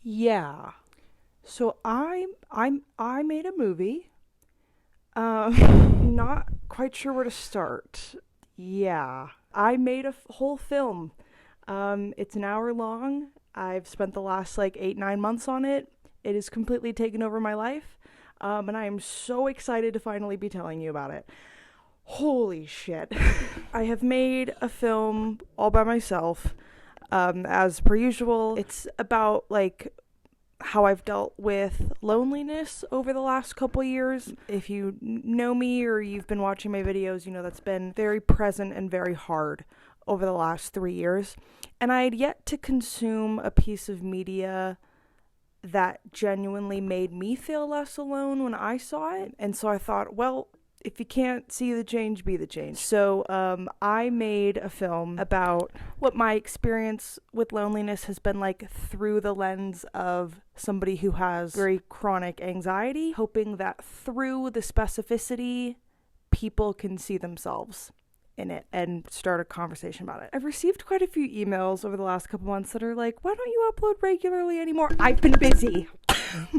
Yeah. So I made a movie. Not quite sure where to start. Yeah. I made a whole film. It's an hour long. I've spent the last like 8, 9 months on it. It has completely taken over my life. And I am so excited to finally be telling you about it. Holy shit. I have made a film all by myself. As per usual, it's about like how I've dealt with loneliness over the last couple years. If you know me or you've been watching my videos, you know that's been very present and very hard over the last 3 years. And I had yet to consume a piece of media that genuinely made me feel less alone when I saw it. And so I thought, well, if you can't see the change, be the change. So I made a film about what my experience with loneliness has been like through the lens of somebody who has very chronic anxiety, hoping that through the specificity, people can see themselves in it and start a conversation about it. I've received quite a few emails over the last couple months that are like, why don't you upload regularly anymore? I've been busy. I've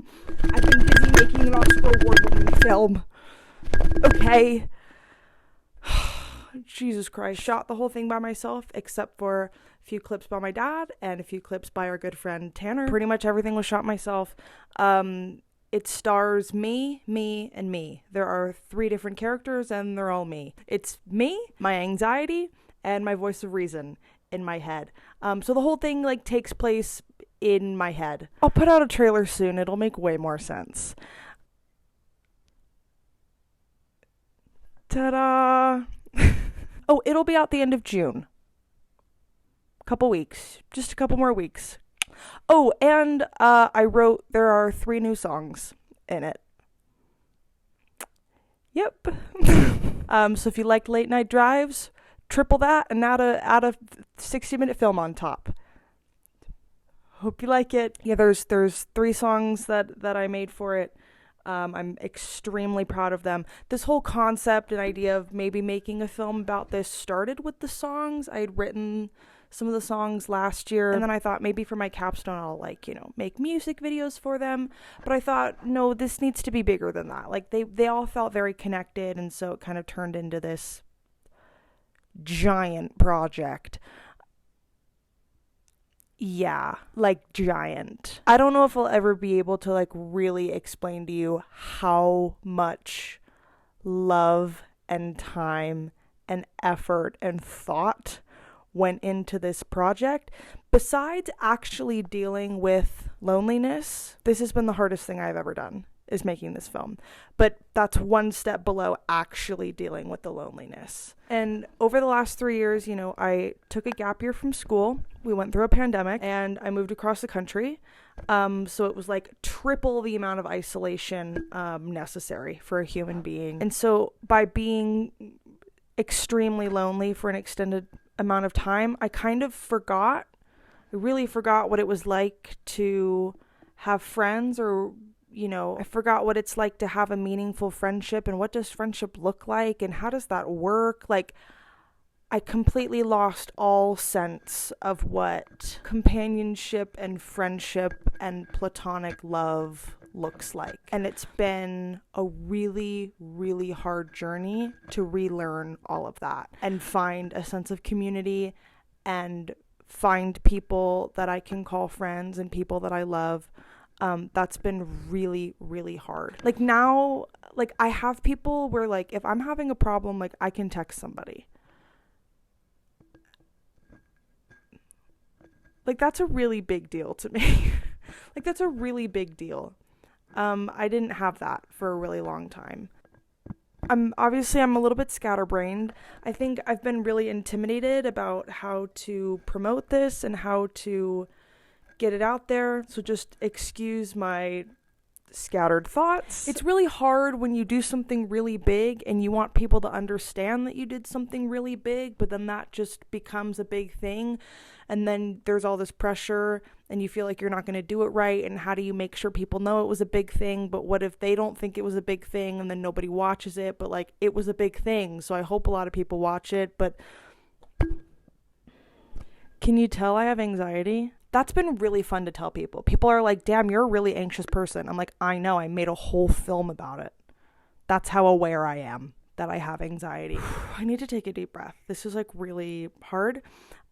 been busy making an Oscar award-winning film. Okay. Jesus Christ. Shot the whole thing by myself, except for a few clips by my dad and a few clips by our good friend Tanner. Pretty much everything was shot myself. It stars me, and me. There are 3 different characters, and they're all me. It's me, my anxiety, and my voice of reason in my head. So the whole thing like takes place in my head. I'll put out a trailer soon. It'll make way more sense. Ta-da! Oh, it'll be out the end of June. Couple weeks. Just a couple more weeks. Oh, and there are 3 new songs in it. Yep. So if you like late night drives, triple that and add a 60-minute film on top. Hope you like it. Yeah, there's 3 songs that I made for it. I'm extremely proud of them. This whole concept and idea of maybe making a film about this started with the songs. I had written some of the songs last year, and then I thought maybe for my capstone I'll make music videos for them. But I thought, no, this needs to be bigger than that. Like they all felt very connected, and so it kind of turned into this giant project. Yeah, like giant. I don't know if I'll ever be able to like really explain to you how much love and time and effort and thought went into this project. Besides actually dealing with loneliness, this has been the hardest thing I've ever done, is making this film. But that's one step below actually dealing with the loneliness. And over the last 3 years, I took a gap year from school. We went through a pandemic and I moved across the country. So it was like triple the amount of isolation necessary for a human being. And so by being extremely lonely for an extended amount of time, I kind of really forgot what it was like to have friends, or I forgot what it's like to have a meaningful friendship, and what does friendship look like, and how does that work? Like, I completely lost all sense of what companionship and friendship and platonic love looks like. And it's been a really, really hard journey to relearn all of that and find a sense of community and find people that I can call friends and people that I love. That's been really, really hard. Like now, like I have people where like if I'm having a problem, like I can text somebody. Like that's a really big deal to me. Like that's a really big deal. I didn't have that for a really long time. I'm a little bit scatterbrained. I think I've been really intimidated about how to promote this and how to get it out there. So just excuse my scattered thoughts. It's really hard when you do something really big and you want people to understand that you did something really big, but then that just becomes a big thing. And then there's all this pressure and you feel like you're not going to do it right. And how do you make sure people know it was a big thing? But what if they don't think it was a big thing and then nobody watches it? But like it was a big thing. So I hope a lot of people watch it. But can you tell I have anxiety? That's been really fun to tell people. People are like, damn, you're a really anxious person. I'm like, I know, I made a whole film about it. That's how aware I am that I have anxiety. I need to take a deep breath. This is like really hard.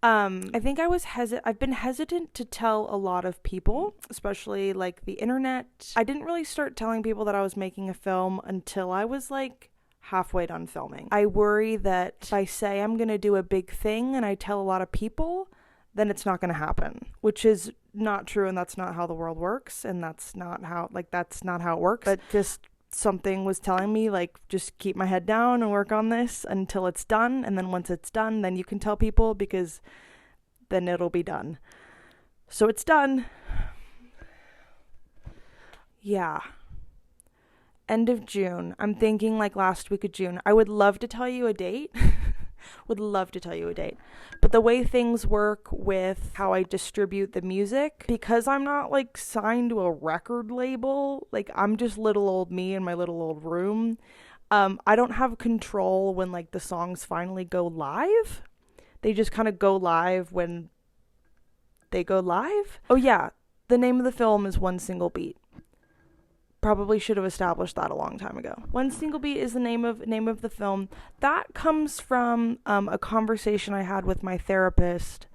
I think I've been hesitant to tell a lot of people, especially like the internet. I didn't really start telling people that I was making a film until I was like halfway done filming. I worry that if I say I'm going to do a big thing and I tell a lot of people, then it's not going to happen, which is not true. And that's not how the world works. And that's not how it works. But just something was telling me, like, just keep my head down and work on this until it's done. And then once it's done, then you can tell people, because then it'll be done. So it's done. Yeah. End of June. I'm thinking like last week of June. I would love to tell you a date. But the way things work with how I distribute the music, because I'm not like signed to a record label, like I'm just little old me in my little old room. I don't have control when like the songs finally go live. They just kind of go live when they go live. Oh yeah, the name of the film is One Single Beat. Probably should have established that a long time ago. One Single Beat is the name of the film. That comes from a conversation I had with my therapist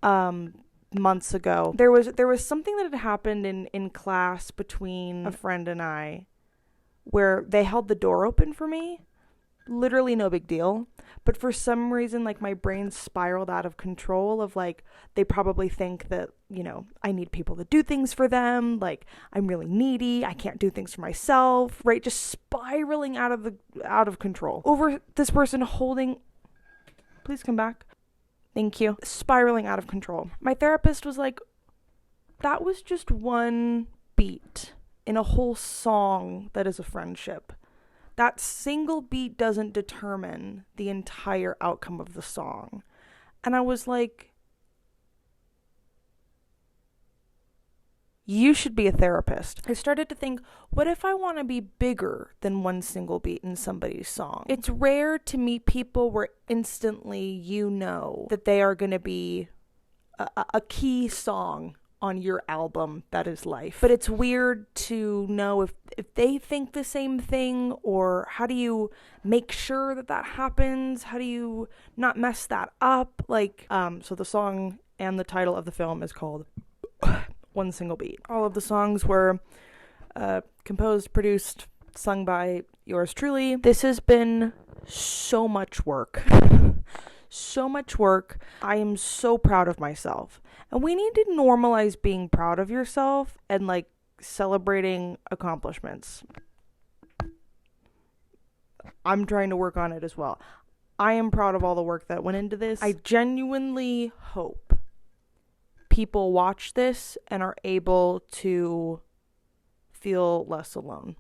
months ago. There was something that had happened in class between a friend and I, where they held the door open for me. Literally no big deal. But for some reason, like, my brain spiraled out of control of, like, they probably think that, you know, I need people to do things for them. Like, I'm really needy. I can't do things for myself, right? Just spiraling out of control over this person holding, please come back. Thank you. Spiraling out of control. My therapist was like, that was just one beat in a whole song that is a friendship. That single beat doesn't determine the entire outcome of the song. And I was like, you should be a therapist. I started to think, what if I want to be bigger than one single beat in somebody's song? It's rare to meet people where instantly you know that they are going to be a key song on your album that is life. But it's weird to know if they think the same thing, or how do you make sure that happens? How do you not mess that up? Like, so the song and the title of the film is called One Single Beat. All of the songs were composed, produced, sung by yours truly. This has been so much work. So much work. I am so proud of myself. And we need to normalize being proud of yourself and like celebrating accomplishments. I'm trying to work on it as well. I am proud of all the work that went into this. I genuinely hope people watch this and are able to feel less alone.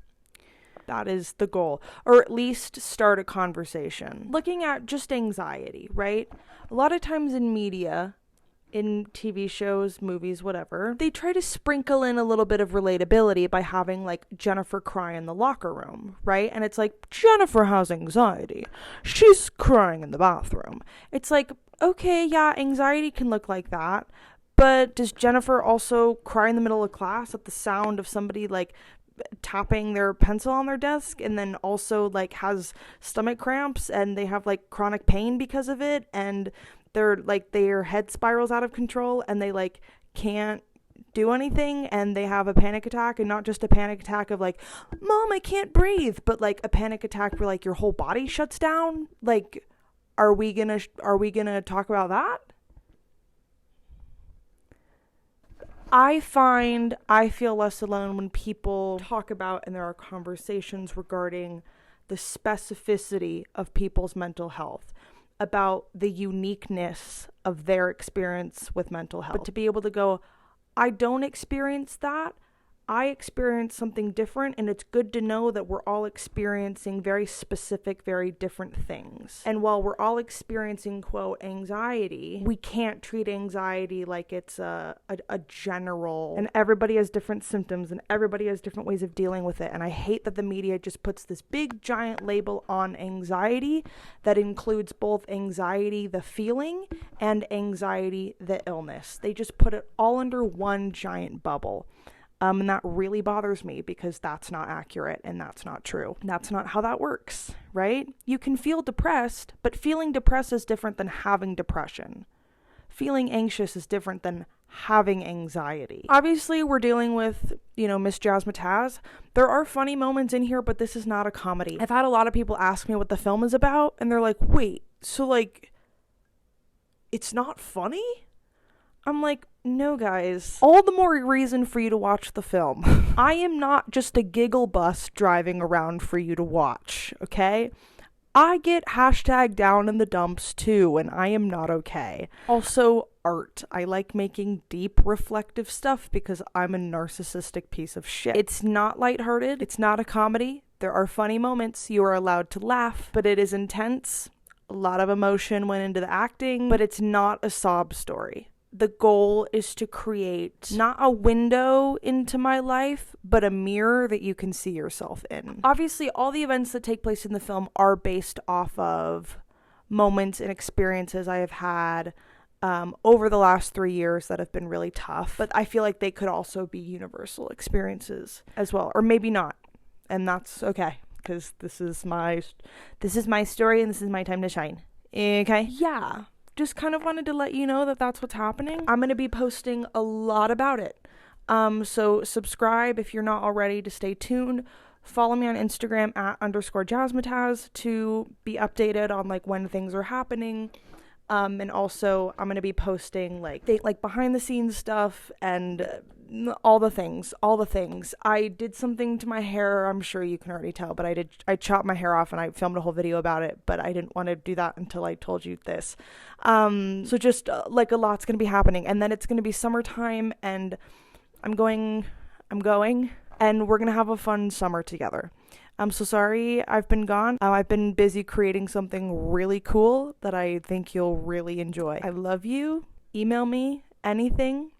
That is the goal. Or at least start a conversation. Looking at just anxiety, right? A lot of times in media, in TV shows, movies, whatever, they try to sprinkle in a little bit of relatability by having like Jennifer cry in the locker room, right? And it's like, Jennifer has anxiety. She's crying in the bathroom. It's like, okay, yeah, anxiety can look like that. But does Jennifer also cry in the middle of class at the sound of somebody like tapping their pencil on their desk, and then also like has stomach cramps and they have like chronic pain because of it, and they're like, their head spirals out of control and they like can't do anything, and they have a panic attack, and not just a panic attack of like, Mom, I can't breathe, but like a panic attack where like your whole body shuts down? Like, are we gonna talk about that? I find I feel less alone when people talk about, and there are conversations regarding the specificity of people's mental health, about the uniqueness of their experience with mental health. But to be able to go, I don't experience that, I experience something different, and it's good to know that we're all experiencing very specific, very different things. And while we're all experiencing, quote, anxiety, we can't treat anxiety like it's a general, and everybody has different symptoms, and everybody has different ways of dealing with it. And I hate that the media just puts this big, giant label on anxiety that includes both anxiety, the feeling, and anxiety, the illness. They just put it all under one giant bubble. And that really bothers me because that's not accurate and that's not true. That's not how that works, right? You can feel depressed, but feeling depressed is different than having depression. Feeling anxious is different than having anxiety. Obviously, we're dealing with, Miss Jazmataz. There are funny moments in here, but this is not a comedy. I've had a lot of people ask me what the film is about, and they're like, wait, so it's not funny? I'm like, no, guys. All the more reason for you to watch the film. I am not just a giggle bus driving around for you to watch, okay? I get hashtag down in the dumps too, and I am not okay. Also, art. I like making deep, reflective stuff because I'm a narcissistic piece of shit. It's not lighthearted. It's not a comedy. There are funny moments. You are allowed to laugh, but it is intense. A lot of emotion went into the acting, but it's not a sob story. The goal is to create not a window into my life, but a mirror that you can see yourself in. Obviously, all the events that take place in the film are based off of moments and experiences I have had over the last 3 years that have been really tough. But I feel like they could also be universal experiences as well, or maybe not. And that's okay, because this is my story and this is my time to shine. Okay? Yeah. Just kind of wanted to let you know that that's what's happening. I'm going to be posting a lot about it. So subscribe if you're not already to stay tuned. Follow me on Instagram @_jazmataz to be updated on when things are happening. And also I'm going to be posting behind the scenes stuff and all the things. I did something to my hair. I'm sure you can already tell, but I chopped my hair off and I filmed a whole video about it, but I didn't want to do that until I told you this. So just a lot's going to be happening, and then it's going to be summertime and I'm going and we're going to have a fun summer together. I'm so sorry I've been gone. I've been busy creating something really cool that I think you'll really enjoy. I love you. Email me anything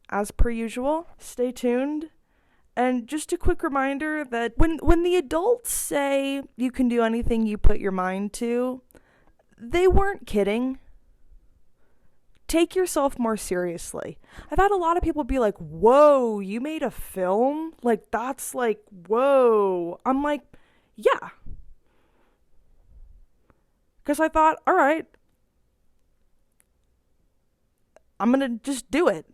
as per usual. Stay tuned. And just a quick reminder that when the adults say you can do anything you put your mind to, they weren't kidding. Take yourself more seriously. I've had a lot of people be like, whoa, you made a film? That's whoa. I'm like, yeah. Because I thought, all right, I'm going to just do it.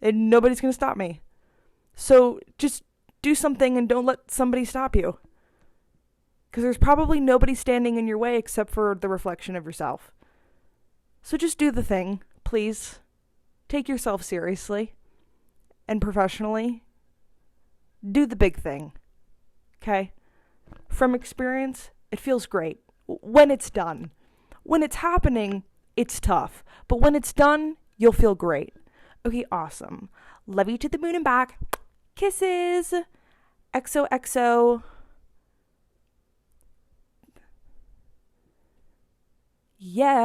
And nobody's going to stop me. So just do something and don't let somebody stop you. Because there's probably nobody standing in your way except for the reflection of yourself. So just do the thing. Please, take yourself seriously and professionally. Do the big thing, okay? From experience, it feels great when it's done. When it's happening, it's tough. But when it's done, you'll feel great. Okay, awesome. Love you to the moon and back. Kisses. XOXO. Yeah.